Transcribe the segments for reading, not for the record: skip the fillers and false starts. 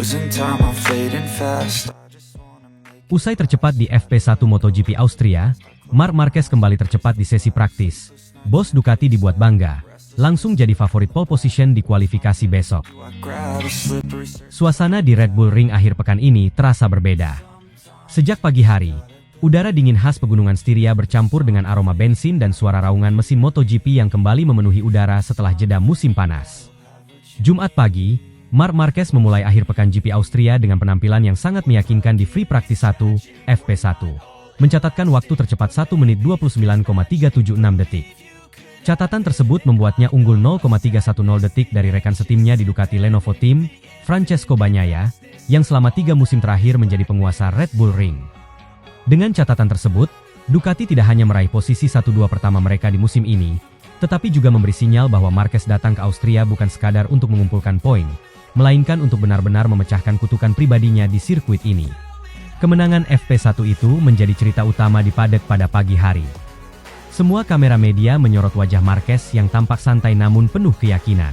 Losing time, I'm fading fast. Usai tercepat di FP1 MotoGP Austria, Marc Marquez kembali tercepat di sesi praktis. Bos Ducati dibuat bangga, langsung jadi favorit pole position di kualifikasi besok. Suasana di Red Bull Ring akhir pekan ini terasa berbeda. Sejak pagi hari, udara dingin khas pegunungan Styria bercampur dengan aroma bensin dan suara raungan mesin MotoGP yang kembali memenuhi udara setelah jeda musim panas. Jumat pagi, Marc Marquez memulai akhir pekan GP Austria dengan penampilan yang sangat meyakinkan di Free Practice 1, FP1. Mencatatkan waktu tercepat 1 menit 29,376 detik. Catatan tersebut membuatnya unggul 0,310 detik dari rekan setimnya di Ducati Lenovo Team, Francesco Bagnaia, yang selama 3 musim terakhir menjadi penguasa Red Bull Ring. Dengan catatan tersebut, Ducati tidak hanya meraih posisi 1-2 pertama mereka di musim ini, tetapi juga memberi sinyal bahwa Marquez datang ke Austria bukan sekadar untuk mengumpulkan poin, melainkan untuk benar-benar memecahkan kutukan pribadinya di sirkuit ini. Kemenangan FP1 itu menjadi cerita utama di paddock pada pagi hari. Semua kamera media menyorot wajah Marquez yang tampak santai namun penuh keyakinan.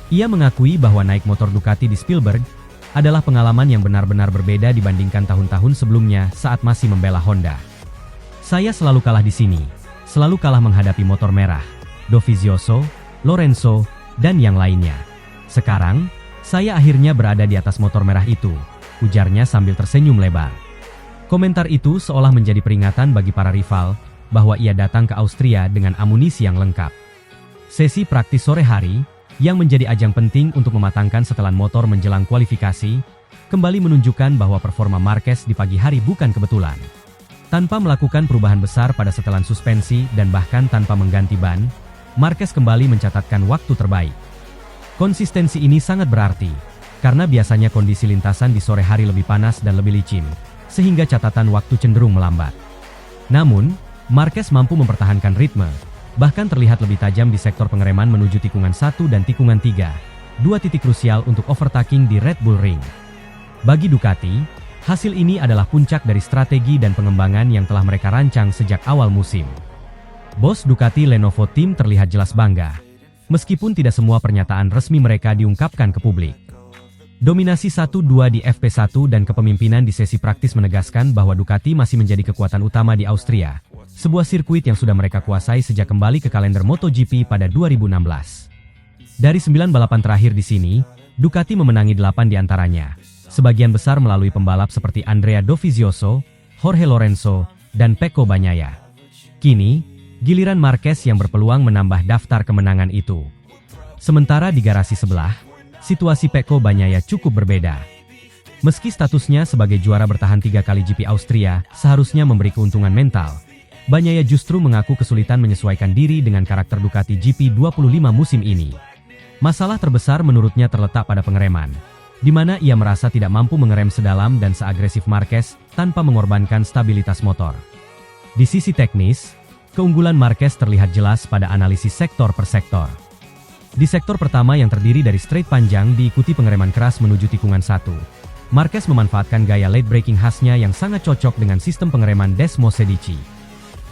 Ia mengakui bahwa naik motor Ducati di Spielberg adalah pengalaman yang benar-benar berbeda dibandingkan tahun-tahun sebelumnya saat masih membela Honda. Saya selalu kalah di sini, selalu kalah menghadapi motor merah, Dovizioso, Lorenzo, dan yang lainnya. Sekarang, saya akhirnya berada di atas motor merah itu, ujarnya sambil tersenyum lebar. Komentar itu seolah menjadi peringatan bagi para rival, bahwa ia datang ke Austria dengan amunisi yang lengkap. Sesi praktis sore hari, yang menjadi ajang penting untuk mematangkan setelan motor menjelang kualifikasi, kembali menunjukkan bahwa performa Marquez di pagi hari bukan kebetulan. Tanpa melakukan perubahan besar pada setelan suspensi dan bahkan tanpa mengganti ban, Marquez kembali mencatatkan waktu terbaik. Konsistensi ini sangat berarti, karena biasanya kondisi lintasan di sore hari lebih panas dan lebih licin, sehingga catatan waktu cenderung melambat. Namun, Marquez mampu mempertahankan ritme, bahkan terlihat lebih tajam di sektor pengereman menuju tikungan 1 dan tikungan 3, dua titik krusial untuk overtaking di Red Bull Ring. Bagi Ducati, hasil ini adalah puncak dari strategi dan pengembangan yang telah mereka rancang sejak awal musim. Bos Ducati Lenovo Team terlihat jelas bangga, meskipun tidak semua pernyataan resmi mereka diungkapkan ke publik. Dominasi 1-2 di FP1 dan kepemimpinan di sesi praktis menegaskan bahwa Ducati masih menjadi kekuatan utama di Austria, sebuah sirkuit yang sudah mereka kuasai sejak kembali ke kalender MotoGP pada 2016. Dari 9 balapan terakhir di sini, Ducati memenangi 8 di antaranya, sebagian besar melalui pembalap seperti Andrea Dovizioso, Jorge Lorenzo, dan Pecco Bagnaia. Kini, giliran Marquez yang berpeluang menambah daftar kemenangan itu. Sementara di garasi sebelah, situasi Pecco Bagnaia cukup berbeda. Meski statusnya sebagai juara bertahan 3 kali GP Austria seharusnya memberi keuntungan mental, Bagnaia justru mengaku kesulitan menyesuaikan diri dengan karakter Ducati GP25 musim ini. Masalah terbesar menurutnya terletak pada pengereman, di mana ia merasa tidak mampu mengerem sedalam dan seagresif Marquez tanpa mengorbankan stabilitas motor. Di sisi teknis, keunggulan Marquez terlihat jelas pada analisis sektor per sektor. Di sektor pertama yang terdiri dari straight panjang diikuti pengereman keras menuju tikungan 1. Marquez memanfaatkan gaya late braking khasnya yang sangat cocok dengan sistem pengereman Desmo Sedici.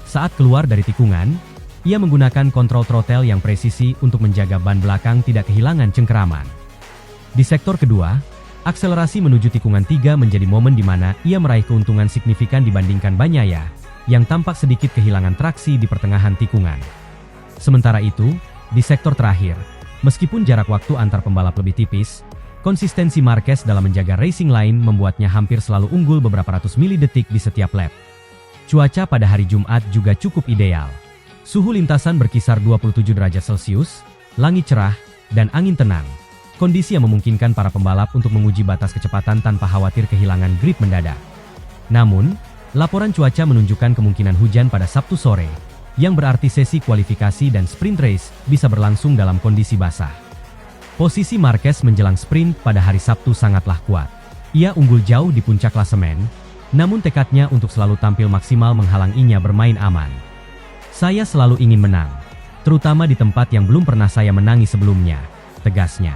Saat keluar dari tikungan, ia menggunakan kontrol throttle yang presisi untuk menjaga ban belakang tidak kehilangan cengkeraman. Di sektor kedua, akselerasi menuju tikungan 3 menjadi momen di mana ia meraih keuntungan signifikan dibandingkan Bagnaia, yang tampak sedikit kehilangan traksi di pertengahan tikungan. Sementara itu, di sektor terakhir, meskipun jarak waktu antar pembalap lebih tipis, konsistensi Marquez dalam menjaga racing line membuatnya hampir selalu unggul beberapa ratus milidetik di setiap lap. Cuaca pada hari Jumat juga cukup ideal. Suhu lintasan berkisar 27 derajat Celcius, langit cerah, dan angin tenang. Kondisi yang memungkinkan para pembalap untuk menguji batas kecepatan tanpa khawatir kehilangan grip mendadak. Namun, laporan cuaca menunjukkan kemungkinan hujan pada Sabtu sore, yang berarti sesi kualifikasi dan sprint race bisa berlangsung dalam kondisi basah. Posisi Marquez menjelang sprint pada hari Sabtu sangatlah kuat. Ia unggul jauh di puncak klasemen, namun tekadnya untuk selalu tampil maksimal menghalanginya bermain aman. Saya selalu ingin menang, terutama di tempat yang belum pernah saya menangi sebelumnya, tegasnya.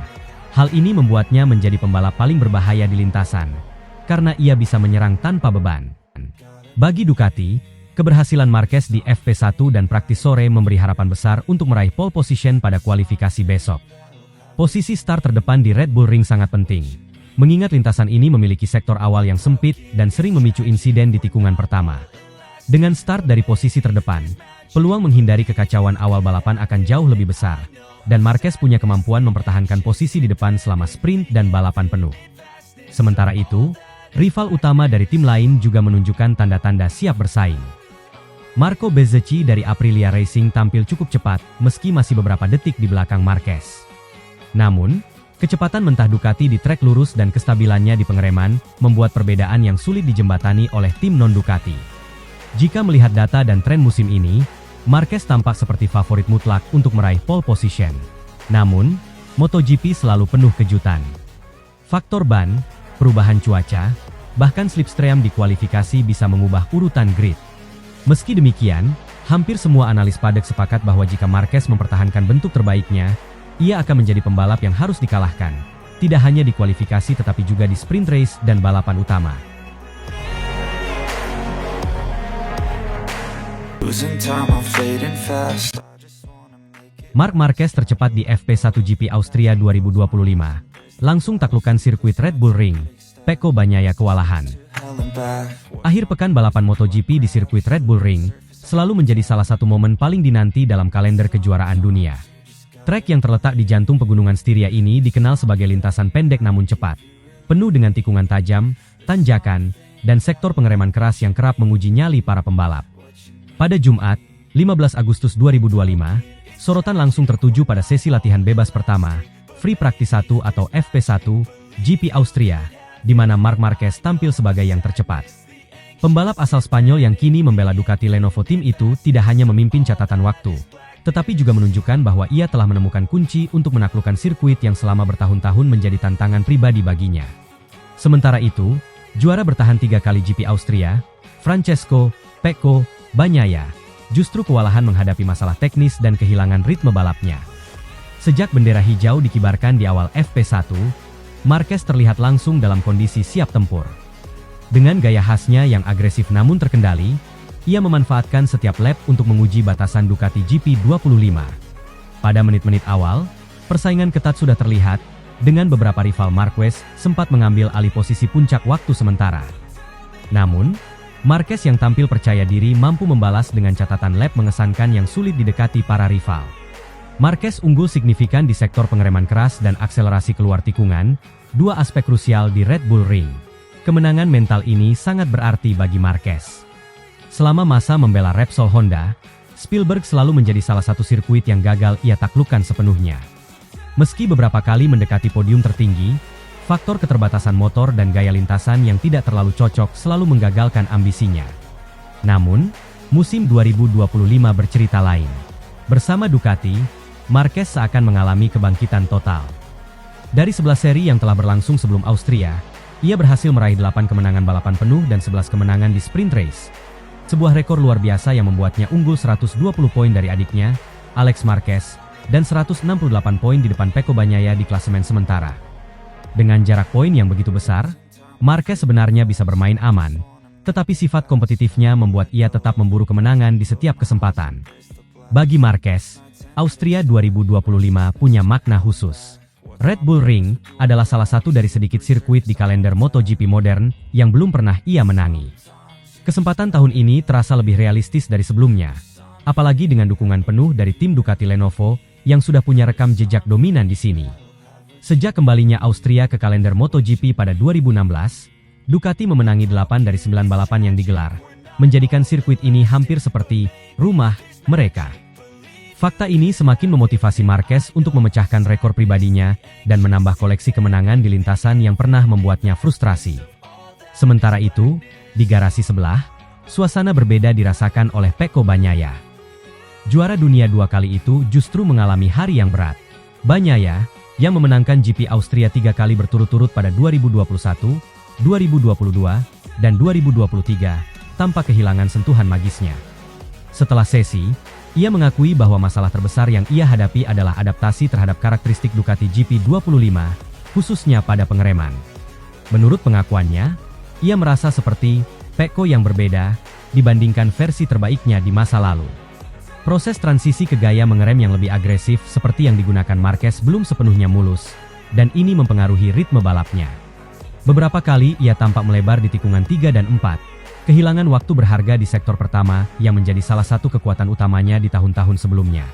Hal ini membuatnya menjadi pembalap paling berbahaya di lintasan, karena ia bisa menyerang tanpa beban. Bagi Ducati, keberhasilan Marquez di FP1 dan praktis sore memberi harapan besar untuk meraih pole position pada kualifikasi besok. Posisi start terdepan di Red Bull Ring sangat penting, mengingat lintasan ini memiliki sektor awal yang sempit dan sering memicu insiden di tikungan pertama. Dengan start dari posisi terdepan, peluang menghindari kekacauan awal balapan akan jauh lebih besar, dan Marquez punya kemampuan mempertahankan posisi di depan selama sprint dan balapan penuh. Sementara itu, rival utama dari tim lain juga menunjukkan tanda-tanda siap bersaing. Marco Bezzecchi dari Aprilia Racing tampil cukup cepat meski masih beberapa detik di belakang Marquez. Namun, kecepatan mentah Ducati di trek lurus dan kestabilannya di pengereman membuat perbedaan yang sulit dijembatani oleh tim non-Ducati. Jika melihat data dan tren musim ini, Marquez tampak seperti favorit mutlak untuk meraih pole position. Namun, MotoGP selalu penuh kejutan. Faktor ban, perubahan cuaca, bahkan slipstream di kualifikasi bisa mengubah urutan grid. Meski demikian, hampir semua analis padek sepakat bahwa jika Marquez mempertahankan bentuk terbaiknya, ia akan menjadi pembalap yang harus dikalahkan, tidak hanya di kualifikasi tetapi juga di sprint race dan balapan utama. Marc Marquez tercepat di FP1 GP Austria 2025, langsung taklukkan sirkuit Red Bull Ring, Pecco Bagnaia kewalahan. Akhir pekan balapan MotoGP di sirkuit Red Bull Ring selalu menjadi salah satu momen paling dinanti dalam kalender kejuaraan dunia. Trek yang terletak di jantung pegunungan Styria ini dikenal sebagai lintasan pendek namun cepat, penuh dengan tikungan tajam, tanjakan, dan sektor pengereman keras yang kerap menguji nyali para pembalap. Pada Jumat, 15 Agustus 2025, sorotan langsung tertuju pada sesi latihan bebas pertama, Free Practice 1 atau FP1, GP Austria, di mana Marc Marquez tampil sebagai yang tercepat. Pembalap asal Spanyol yang kini membela Ducati Lenovo Team itu tidak hanya memimpin catatan waktu, tetapi juga menunjukkan bahwa ia telah menemukan kunci untuk menaklukkan sirkuit yang selama bertahun-tahun menjadi tantangan pribadi baginya. Sementara itu, juara bertahan 3 kali GP Austria, Francesco Pecco Bagnaia, justru kewalahan menghadapi masalah teknis dan kehilangan ritme balapnya. Sejak bendera hijau dikibarkan di awal FP1, Marquez terlihat langsung dalam kondisi siap tempur. Dengan gaya khasnya yang agresif namun terkendali, ia memanfaatkan setiap lap untuk menguji batasan Ducati GP25. Pada menit-menit awal, persaingan ketat sudah terlihat, dengan beberapa rival Marquez sempat mengambil alih posisi puncak waktu sementara. Namun, Marquez yang tampil percaya diri mampu membalas dengan catatan lap mengesankan yang sulit didekati para rival. Marquez unggul signifikan di sektor pengereman keras dan akselerasi keluar tikungan, dua aspek krusial di Red Bull Ring. Kemenangan mental ini sangat berarti bagi Marquez. Selama masa membela Repsol Honda, Spielberg selalu menjadi salah satu sirkuit yang gagal ia taklukkan sepenuhnya. Meski beberapa kali mendekati podium tertinggi, faktor keterbatasan motor dan gaya lintasan yang tidak terlalu cocok selalu menggagalkan ambisinya. Namun, musim 2025 bercerita lain. Bersama Ducati, Marquez seakan mengalami kebangkitan total. Dari 11 seri yang telah berlangsung sebelum Austria, ia berhasil meraih 8 kemenangan balapan penuh dan 11 kemenangan di sprint race. Sebuah rekor luar biasa yang membuatnya unggul 120 poin dari adiknya, Alex Marquez, dan 168 poin di depan Pecco Bagnaia di klasemen sementara. Dengan jarak poin yang begitu besar, Marquez sebenarnya bisa bermain aman, tetapi sifat kompetitifnya membuat ia tetap memburu kemenangan di setiap kesempatan. Bagi Marquez, Austria 2025 punya makna khusus. Red Bull Ring adalah salah satu dari sedikit sirkuit di kalender MotoGP modern yang belum pernah ia menangi. Kesempatan tahun ini terasa lebih realistis dari sebelumnya, apalagi dengan dukungan penuh dari tim Ducati Lenovo yang sudah punya rekam jejak dominan di sini. Sejak kembalinya Austria ke kalender MotoGP pada 2016, Ducati memenangi 8 dari 9 balapan yang digelar, menjadikan sirkuit ini hampir seperti rumah mereka. Fakta ini semakin memotivasi Marquez untuk memecahkan rekor pribadinya dan menambah koleksi kemenangan di lintasan yang pernah membuatnya frustrasi. Sementara itu, di garasi sebelah, suasana berbeda dirasakan oleh Pecco Bagnaia. Juara dunia 2 kali itu justru mengalami hari yang berat. Bagnaia, yang memenangkan GP Austria 3 kali berturut-turut pada 2021, 2022, dan 2023, tampak kehilangan sentuhan magisnya. Setelah sesi, ia mengakui bahwa masalah terbesar yang ia hadapi adalah adaptasi terhadap karakteristik Ducati GP25, khususnya pada pengereman. Menurut pengakuannya, ia merasa seperti Pecco yang berbeda dibandingkan versi terbaiknya di masa lalu. Proses transisi ke gaya mengerem yang lebih agresif seperti yang digunakan Marquez belum sepenuhnya mulus, dan ini mempengaruhi ritme balapnya. Beberapa kali ia tampak melebar di tikungan 3 dan 4, kehilangan waktu berharga di sektor pertama yang menjadi salah satu kekuatan utamanya di tahun-tahun sebelumnya.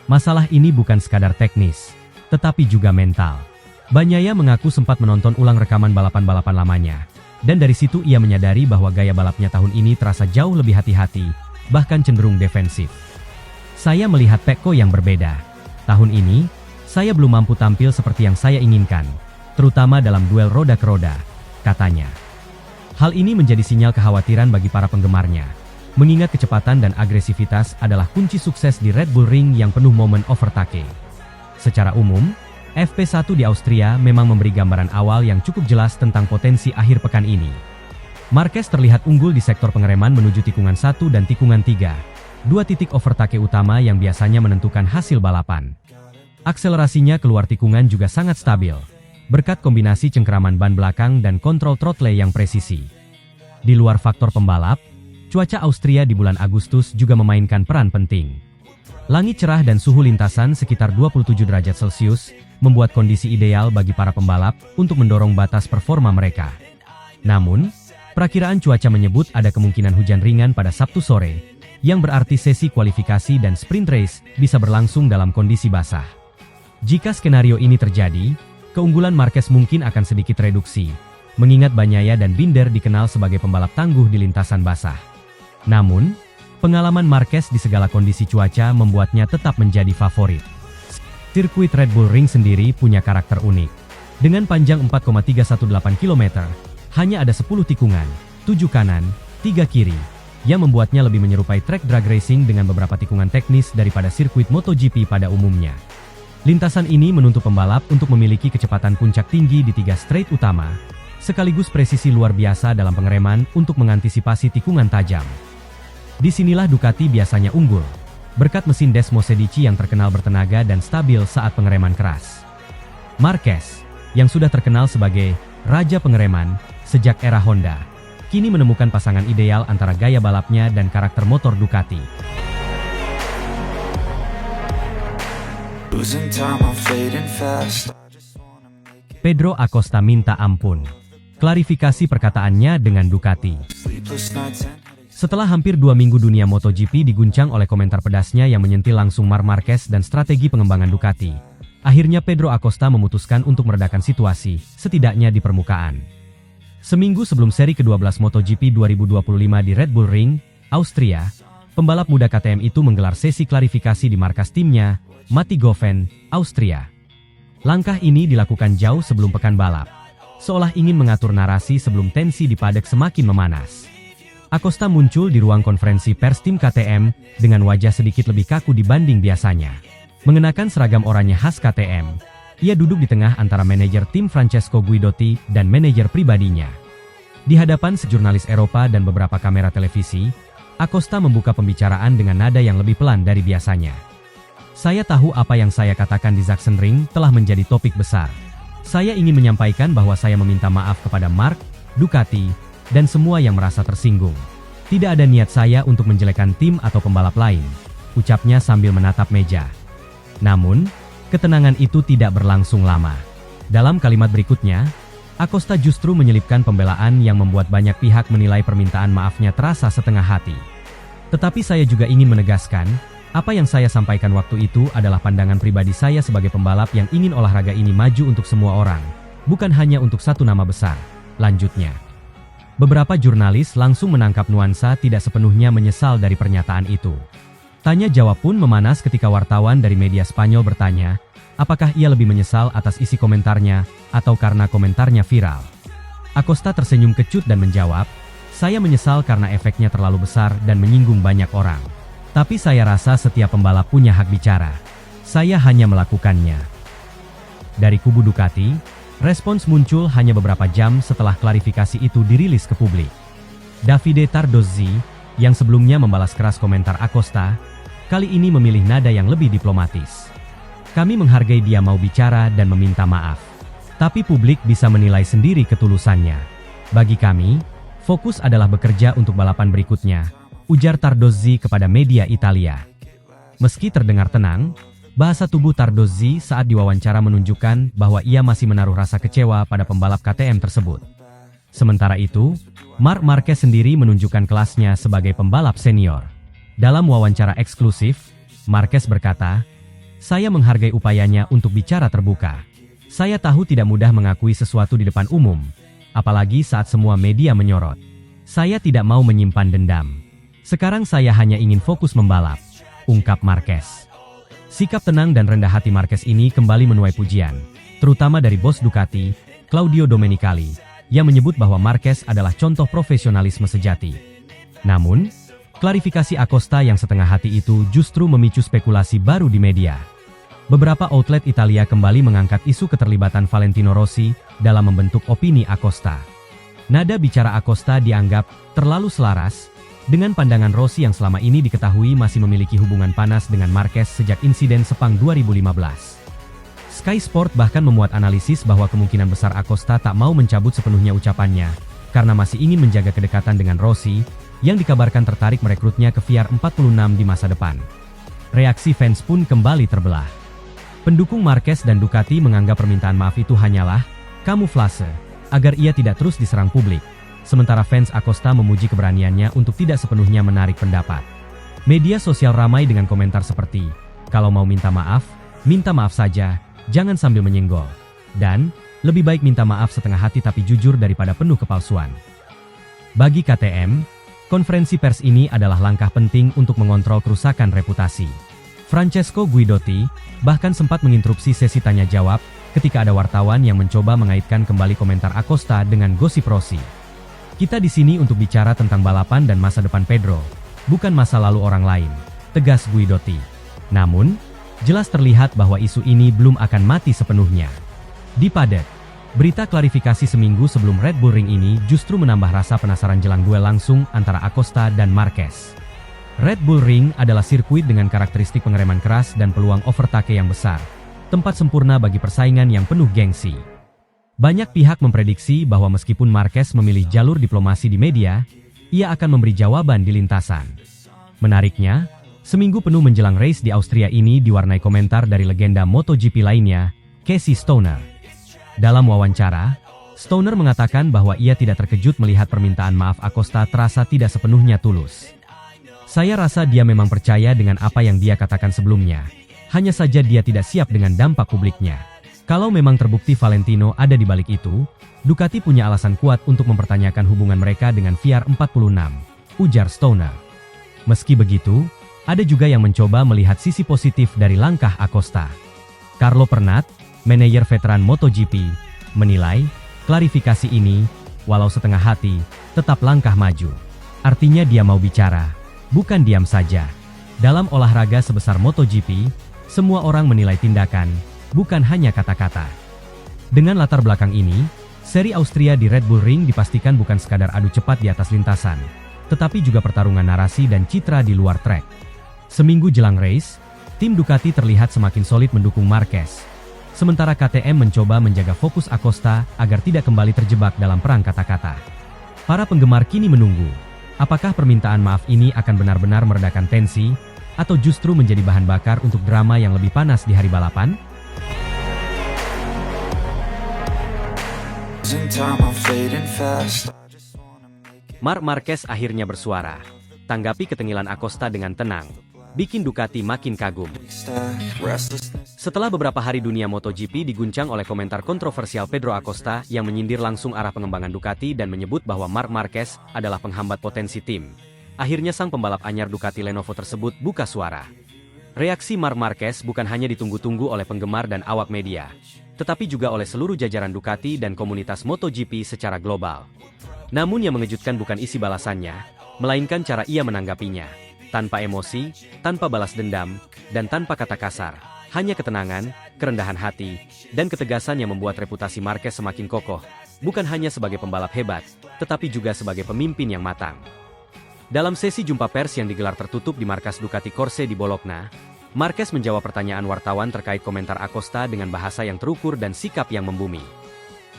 Masalah ini bukan sekadar teknis, tetapi juga mental. Bagnaia mengaku sempat menonton ulang rekaman balapan-balapan lamanya, dan dari situ ia menyadari bahwa gaya balapnya tahun ini terasa jauh lebih hati-hati, bahkan cenderung defensif. Saya melihat Pecco yang berbeda. Tahun ini, saya belum mampu tampil seperti yang saya inginkan, terutama dalam duel roda ke roda, katanya. Hal ini menjadi sinyal kekhawatiran bagi para penggemarnya, mengingat kecepatan dan agresivitas adalah kunci sukses di Red Bull Ring yang penuh momen overtake. Secara umum, FP1 di Austria memang memberi gambaran awal yang cukup jelas tentang potensi akhir pekan ini. Marquez terlihat unggul di sektor pengereman menuju tikungan 1 dan tikungan 3, dua titik overtake utama yang biasanya menentukan hasil balapan. Akselerasinya keluar tikungan juga sangat stabil, berkat kombinasi cengkeraman ban belakang dan kontrol throttle yang presisi. Di luar faktor pembalap, cuaca Austria di bulan Agustus juga memainkan peran penting. Langit cerah dan suhu lintasan sekitar 27 derajat Celcius membuat kondisi ideal bagi para pembalap untuk mendorong batas performa mereka. Namun, perakiraan cuaca menyebut ada kemungkinan hujan ringan pada Sabtu sore, yang berarti sesi kualifikasi dan sprint race bisa berlangsung dalam kondisi basah. Jika skenario ini terjadi, keunggulan Marquez mungkin akan sedikit reduksi, mengingat Bagnaia dan Binder dikenal sebagai pembalap tangguh di lintasan basah. Namun, pengalaman Marquez di segala kondisi cuaca membuatnya tetap menjadi favorit. Sirkuit Red Bull Ring sendiri punya karakter unik. Dengan panjang 4,318 km, hanya ada 10 tikungan, 7 kanan, 3 kiri, yang membuatnya lebih menyerupai track drag racing dengan beberapa tikungan teknis daripada sirkuit MotoGP pada umumnya. Lintasan ini menuntut pembalap untuk memiliki kecepatan puncak tinggi di 3 straight utama, sekaligus presisi luar biasa dalam pengereman untuk mengantisipasi tikungan tajam. Disinilah Ducati biasanya unggul, berkat mesin Desmo Sedici yang terkenal bertenaga dan stabil saat pengereman keras. Marquez, yang sudah terkenal sebagai raja pengereman sejak era Honda, kini menemukan pasangan ideal antara gaya balapnya dan karakter motor Ducati. Pedro Acosta minta ampun. Klarifikasi perkataannya dengan Ducati. Setelah hampir 2 minggu dunia MotoGP diguncang oleh komentar pedasnya yang menyentil langsung Marc Marquez dan strategi pengembangan Ducati, akhirnya Pedro Acosta memutuskan untuk meredakan situasi, setidaknya di permukaan. Seminggu sebelum seri ke-12 MotoGP 2025 di Red Bull Ring, Austria, pembalap muda KTM itu menggelar sesi klarifikasi di markas timnya, Mattighofen, Austria. Langkah ini dilakukan jauh sebelum pekan balap, seolah ingin mengatur narasi sebelum tensi di paddock semakin memanas. Acosta muncul di ruang konferensi pers tim KTM dengan wajah sedikit lebih kaku dibanding biasanya. Mengenakan seragam oranye khas KTM, ia duduk di tengah antara manajer tim Francesco Guidotti dan manajer pribadinya. Di hadapan sejurnalis Eropa dan beberapa kamera televisi, Acosta membuka pembicaraan dengan nada yang lebih pelan dari biasanya. Saya tahu apa yang saya katakan di Sachsenring telah menjadi topik besar. Saya ingin menyampaikan bahwa saya meminta maaf kepada Marc, Ducati, dan semua yang merasa tersinggung. Tidak ada niat saya untuk menjelekkan tim atau pembalap lain, ucapnya sambil menatap meja. Namun, ketenangan itu tidak berlangsung lama. Dalam kalimat berikutnya, Acosta justru menyelipkan pembelaan yang membuat banyak pihak menilai permintaan maafnya terasa setengah hati. Tetapi saya juga ingin menegaskan, apa yang saya sampaikan waktu itu adalah pandangan pribadi saya sebagai pembalap yang ingin olahraga ini maju untuk semua orang, bukan hanya untuk satu nama besar, lanjutnya. Beberapa jurnalis langsung menangkap nuansa tidak sepenuhnya menyesal dari pernyataan itu. Tanya jawab pun memanas ketika wartawan dari media Spanyol bertanya, apakah ia lebih menyesal atas isi komentarnya, atau karena komentarnya viral. Acosta tersenyum kecut dan menjawab, saya menyesal karena efeknya terlalu besar dan menyinggung banyak orang. Tapi saya rasa setiap pembalap punya hak bicara. Saya hanya melakukannya. Dari kubu Ducati, respons muncul hanya beberapa jam setelah klarifikasi itu dirilis ke publik. Davide Tardozzi, yang sebelumnya membalas keras komentar Acosta, kali ini memilih nada yang lebih diplomatis. Kami menghargai dia mau bicara dan meminta maaf. Tapi publik bisa menilai sendiri ketulusannya. Bagi kami, fokus adalah bekerja untuk balapan berikutnya, ujar Tardozzi kepada media Italia. Meski terdengar tenang, Bahasa tubuh Tardozzi saat diwawancara menunjukkan bahwa ia masih menaruh rasa kecewa pada pembalap KTM tersebut. Sementara itu, Marc Marquez sendiri menunjukkan kelasnya sebagai pembalap senior. Dalam wawancara eksklusif, Marquez berkata, "Saya menghargai upayanya untuk bicara terbuka. Saya tahu tidak mudah mengakui sesuatu di depan umum, apalagi saat semua media menyorot. Saya tidak mau menyimpan dendam. Sekarang saya hanya ingin fokus membalap," ungkap Marquez. Sikap tenang dan rendah hati Marquez ini kembali menuai pujian, terutama dari bos Ducati, Claudio Domenicali, yang menyebut bahwa Marquez adalah contoh profesionalisme sejati. Namun, klarifikasi Acosta yang setengah hati itu justru memicu spekulasi baru di media. Beberapa outlet Italia kembali mengangkat isu keterlibatan Valentino Rossi dalam membentuk opini Acosta. Nada bicara Acosta dianggap terlalu selaras dengan pandangan Rossi yang selama ini diketahui masih memiliki hubungan panas dengan Marquez sejak insiden Sepang 2015. Sky Sport bahkan memuat analisis bahwa kemungkinan besar Acosta tak mau mencabut sepenuhnya ucapannya, karena masih ingin menjaga kedekatan dengan Rossi, yang dikabarkan tertarik merekrutnya ke VR 46 di masa depan. Reaksi fans pun kembali terbelah. Pendukung Marquez dan Ducati menganggap permintaan maaf itu hanyalah kamuflase, agar ia tidak terus diserang publik. Sementara fans Acosta memuji keberaniannya untuk tidak sepenuhnya menarik pendapat. Media sosial ramai dengan komentar seperti, "Kalau mau minta maaf saja, jangan sambil menyenggol." Dan, "Lebih baik minta maaf setengah hati tapi jujur daripada penuh kepalsuan." Bagi KTM, konferensi pers ini adalah langkah penting untuk mengontrol kerusakan reputasi. Francesco Guidotti bahkan sempat menginterupsi sesi tanya jawab ketika ada wartawan yang mencoba mengaitkan kembali komentar Acosta dengan gosip Rossi. "Kita di sini untuk bicara tentang balapan dan masa depan Pedro, bukan masa lalu orang lain," tegas Guidotti. Namun, jelas terlihat bahwa isu ini belum akan mati sepenuhnya. Di Paddock, berita klarifikasi seminggu sebelum Red Bull Ring ini justru menambah rasa penasaran jelang duel langsung antara Acosta dan Marquez. Red Bull Ring adalah sirkuit dengan karakteristik pengereman keras dan peluang overtake yang besar, tempat sempurna bagi persaingan yang penuh gengsi. Banyak pihak memprediksi bahwa meskipun Marquez memilih jalur diplomasi di media, ia akan memberi jawaban di lintasan. Menariknya, seminggu penuh menjelang race di Austria ini diwarnai komentar dari legenda MotoGP lainnya, Casey Stoner. Dalam wawancara, Stoner mengatakan bahwa ia tidak terkejut melihat permintaan maaf Acosta terasa tidak sepenuhnya tulus. "Saya rasa dia memang percaya dengan apa yang dia katakan sebelumnya. Hanya saja dia tidak siap dengan dampak publiknya. Kalau memang terbukti Valentino ada di balik itu, Ducati punya alasan kuat untuk mempertanyakan hubungan mereka dengan VR 46, ujar Stoner. Meski begitu, ada juga yang mencoba melihat sisi positif dari langkah Acosta. Carlo Pernat, manajer veteran MotoGP, menilai, klarifikasi ini, walau setengah hati, tetap langkah maju. Artinya dia mau bicara, bukan diam saja. Dalam olahraga sebesar MotoGP, semua orang menilai tindakan, bukan hanya kata-kata. Dengan latar belakang ini, seri Austria di Red Bull Ring dipastikan bukan sekadar adu cepat di atas lintasan, tetapi juga pertarungan narasi dan citra di luar trek. Seminggu jelang race, tim Ducati terlihat semakin solid mendukung Marquez. Sementara KTM mencoba menjaga fokus Acosta agar tidak kembali terjebak dalam perang kata-kata. Para penggemar kini menunggu, apakah permintaan maaf ini akan benar-benar meredakan tensi, atau justru menjadi bahan bakar untuk drama yang lebih panas di hari balapan? Marc Marquez akhirnya bersuara. Tanggapi ketengilan Acosta dengan tenang, bikin Ducati makin kagum. Setelah beberapa hari dunia MotoGP diguncang oleh komentar kontroversial Pedro Acosta yang menyindir langsung arah pengembangan Ducati dan menyebut bahwa Marc Marquez adalah penghambat potensi tim, akhirnya sang pembalap anyar Ducati Lenovo tersebut buka suara. Reaksi Marc Marquez bukan hanya ditunggu-tunggu oleh penggemar dan awak media, tetapi juga oleh seluruh jajaran Ducati dan komunitas MotoGP secara global. Namun yang mengejutkan bukan isi balasannya, melainkan cara ia menanggapinya. Tanpa emosi, tanpa balas dendam, dan tanpa kata kasar. Hanya ketenangan, kerendahan hati, dan ketegasan yang membuat reputasi Marquez semakin kokoh, bukan hanya sebagai pembalap hebat, tetapi juga sebagai pemimpin yang matang. Dalam sesi jumpa pers yang digelar tertutup di markas Ducati Corse di Bologna, Marquez menjawab pertanyaan wartawan terkait komentar Acosta dengan bahasa yang terukur dan sikap yang membumi.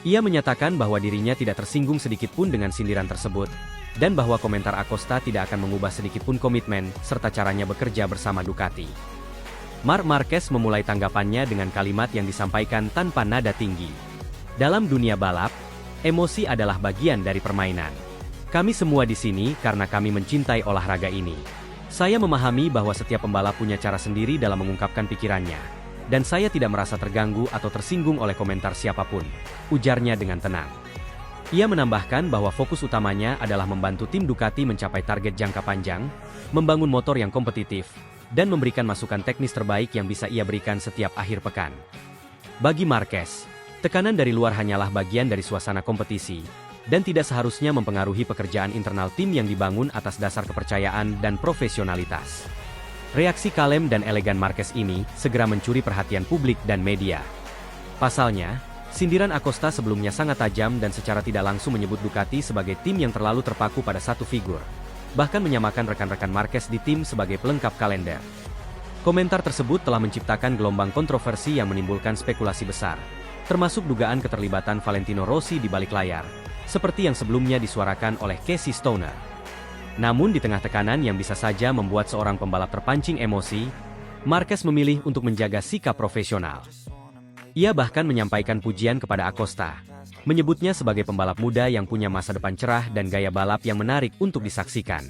Ia menyatakan bahwa dirinya tidak tersinggung sedikit pun dengan sindiran tersebut, dan bahwa komentar Acosta tidak akan mengubah sedikit pun komitmen serta caranya bekerja bersama Ducati. Marc Marquez memulai tanggapannya dengan kalimat yang disampaikan tanpa nada tinggi. Dalam dunia balap, emosi adalah bagian dari permainan. Kami semua di sini karena kami mencintai olahraga ini. Saya memahami bahwa setiap pembalap punya cara sendiri dalam mengungkapkan pikirannya. Dan saya tidak merasa terganggu atau tersinggung oleh komentar siapapun, ujarnya dengan tenang. Ia menambahkan bahwa fokus utamanya adalah membantu tim Ducati mencapai target jangka panjang, membangun motor yang kompetitif, dan memberikan masukan teknis terbaik yang bisa ia berikan setiap akhir pekan. Bagi Marquez, tekanan dari luar hanyalah bagian dari suasana kompetisi, dan tidak seharusnya mempengaruhi pekerjaan internal tim yang dibangun atas dasar kepercayaan dan profesionalitas. Reaksi kalem dan elegan Marquez ini segera mencuri perhatian publik dan media. Pasalnya, sindiran Acosta sebelumnya sangat tajam dan secara tidak langsung menyebut Ducati sebagai tim yang terlalu terpaku pada satu figur. Bahkan menyamakan rekan-rekan Marquez di tim sebagai pelengkap kalender. Komentar tersebut telah menciptakan gelombang kontroversi yang menimbulkan spekulasi besar, termasuk dugaan keterlibatan Valentino Rossi di balik layar, seperti yang sebelumnya disuarakan oleh Casey Stoner. Namun di tengah tekanan yang bisa saja membuat seorang pembalap terpancing emosi, Marquez memilih untuk menjaga sikap profesional. Ia bahkan menyampaikan pujian kepada Acosta, menyebutnya sebagai pembalap muda yang punya masa depan cerah dan gaya balap yang menarik untuk disaksikan.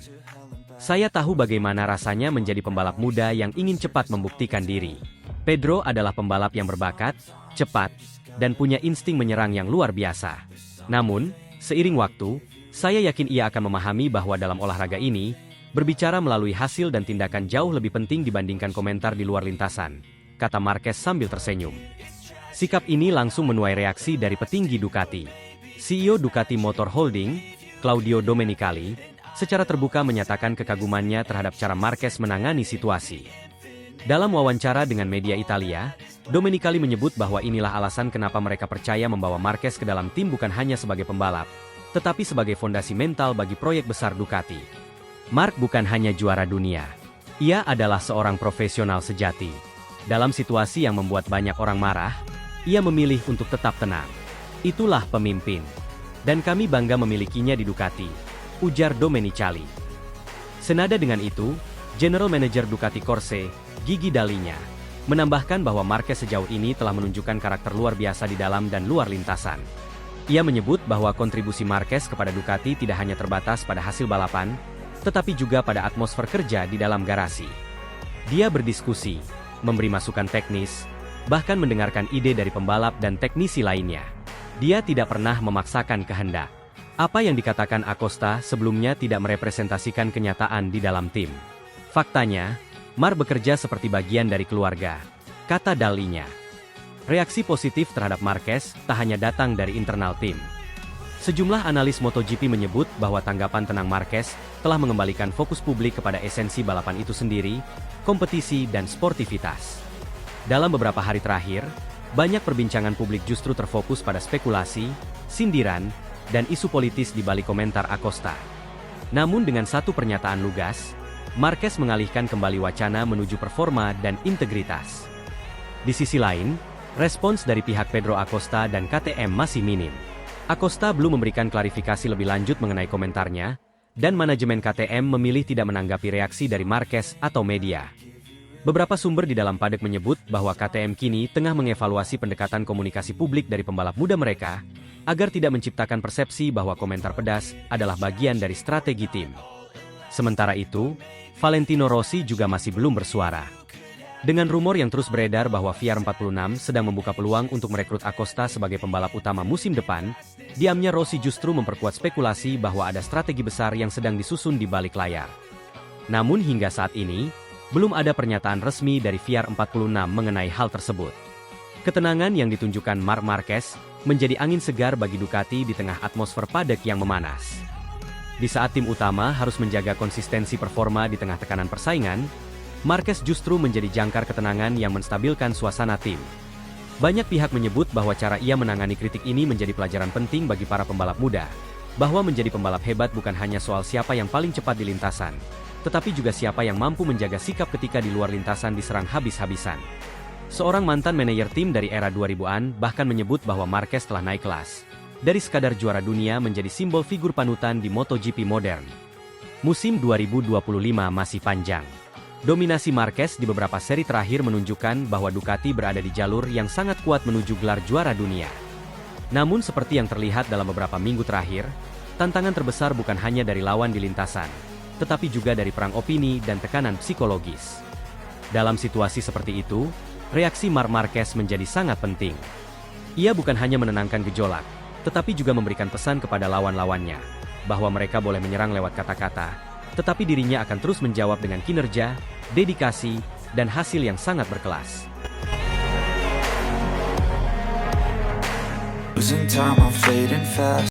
Saya tahu bagaimana rasanya menjadi pembalap muda yang ingin cepat membuktikan diri. Pedro adalah pembalap yang berbakat, cepat, dan punya insting menyerang yang luar biasa. Namun, seiring waktu, saya yakin ia akan memahami bahwa dalam olahraga ini, berbicara melalui hasil dan tindakan jauh lebih penting dibandingkan komentar di luar lintasan, kata Marquez sambil tersenyum. Sikap ini langsung menuai reaksi dari petinggi Ducati. CEO Ducati Motor Holding, Claudio Domenicali, secara terbuka menyatakan kekagumannya terhadap cara Marquez menangani situasi. Dalam wawancara dengan media Italia, Domenicali menyebut bahwa inilah alasan kenapa mereka percaya membawa Marquez ke dalam tim bukan hanya sebagai pembalap, tetapi sebagai fondasi mental bagi proyek besar Ducati. Marc bukan hanya juara dunia. Ia adalah seorang profesional sejati. Dalam situasi yang membuat banyak orang marah, ia memilih untuk tetap tenang. Itulah pemimpin. Dan kami bangga memilikinya di Ducati, ujar Domenicali. Senada dengan itu, General Manager Ducati Corse, Gigi Dalinya, menambahkan bahwa Marquez sejauh ini telah menunjukkan karakter luar biasa di dalam dan luar lintasan. Ia menyebut bahwa kontribusi Marquez kepada Ducati tidak hanya terbatas pada hasil balapan, tetapi juga pada atmosfer kerja di dalam garasi. Dia berdiskusi, memberi masukan teknis, bahkan mendengarkan ide dari pembalap dan teknisi lainnya. Dia tidak pernah memaksakan kehendak. Apa yang dikatakan Acosta sebelumnya tidak merepresentasikan kenyataan di dalam tim. Faktanya, Marc bekerja seperti bagian dari keluarga, kata Dalinya. Reaksi positif terhadap Marquez tak hanya datang dari internal tim. Sejumlah analis MotoGP menyebut bahwa tanggapan tenang Marquez telah mengembalikan fokus publik kepada esensi balapan itu sendiri, kompetisi dan sportivitas. Dalam beberapa hari terakhir, banyak perbincangan publik justru terfokus pada spekulasi, sindiran, dan isu politis di balik komentar Acosta. Namun dengan satu pernyataan lugas, Marquez mengalihkan kembali wacana menuju performa dan integritas. Di sisi lain, respons dari pihak Pedro Acosta dan KTM masih minim. Acosta belum memberikan klarifikasi lebih lanjut mengenai komentarnya, dan manajemen KTM memilih tidak menanggapi reaksi dari Marquez atau media. Beberapa sumber di dalam paddock menyebut bahwa KTM kini tengah mengevaluasi pendekatan komunikasi publik dari pembalap muda mereka, agar tidak menciptakan persepsi bahwa komentar pedas adalah bagian dari strategi tim. Sementara itu, Valentino Rossi juga masih belum bersuara. Dengan rumor yang terus beredar bahwa VR46 sedang membuka peluang untuk merekrut Acosta sebagai pembalap utama musim depan, diamnya Rossi justru memperkuat spekulasi bahwa ada strategi besar yang sedang disusun di balik layar. Namun hingga saat ini, belum ada pernyataan resmi dari VR46 mengenai hal tersebut. Ketenangan yang ditunjukkan Marc Marquez menjadi angin segar bagi Ducati di tengah atmosfer paddock yang memanas. Di saat tim utama harus menjaga konsistensi performa di tengah tekanan persaingan, Marquez justru menjadi jangkar ketenangan yang menstabilkan suasana tim. Banyak pihak menyebut bahwa cara ia menangani kritik ini menjadi pelajaran penting bagi para pembalap muda, bahwa menjadi pembalap hebat bukan hanya soal siapa yang paling cepat di lintasan, tetapi juga siapa yang mampu menjaga sikap ketika di luar lintasan diserang habis-habisan. Seorang mantan manajer tim dari era 2000-an bahkan menyebut bahwa Marquez telah naik kelas, dari sekadar juara dunia menjadi simbol figur panutan di MotoGP modern. Musim 2025 masih panjang. Dominasi Marquez di beberapa seri terakhir menunjukkan bahwa Ducati berada di jalur yang sangat kuat menuju gelar juara dunia. Namun seperti yang terlihat dalam beberapa minggu terakhir, tantangan terbesar bukan hanya dari lawan di lintasan, tetapi juga dari perang opini dan tekanan psikologis. Dalam situasi seperti itu, reaksi Marc Marquez menjadi sangat penting. Ia bukan hanya menenangkan gejolak, tetapi juga memberikan pesan kepada lawan-lawannya, bahwa mereka boleh menyerang lewat kata-kata, tetapi dirinya akan terus menjawab dengan kinerja, dedikasi, dan hasil yang sangat berkelas. Losing time, I'm fading fast.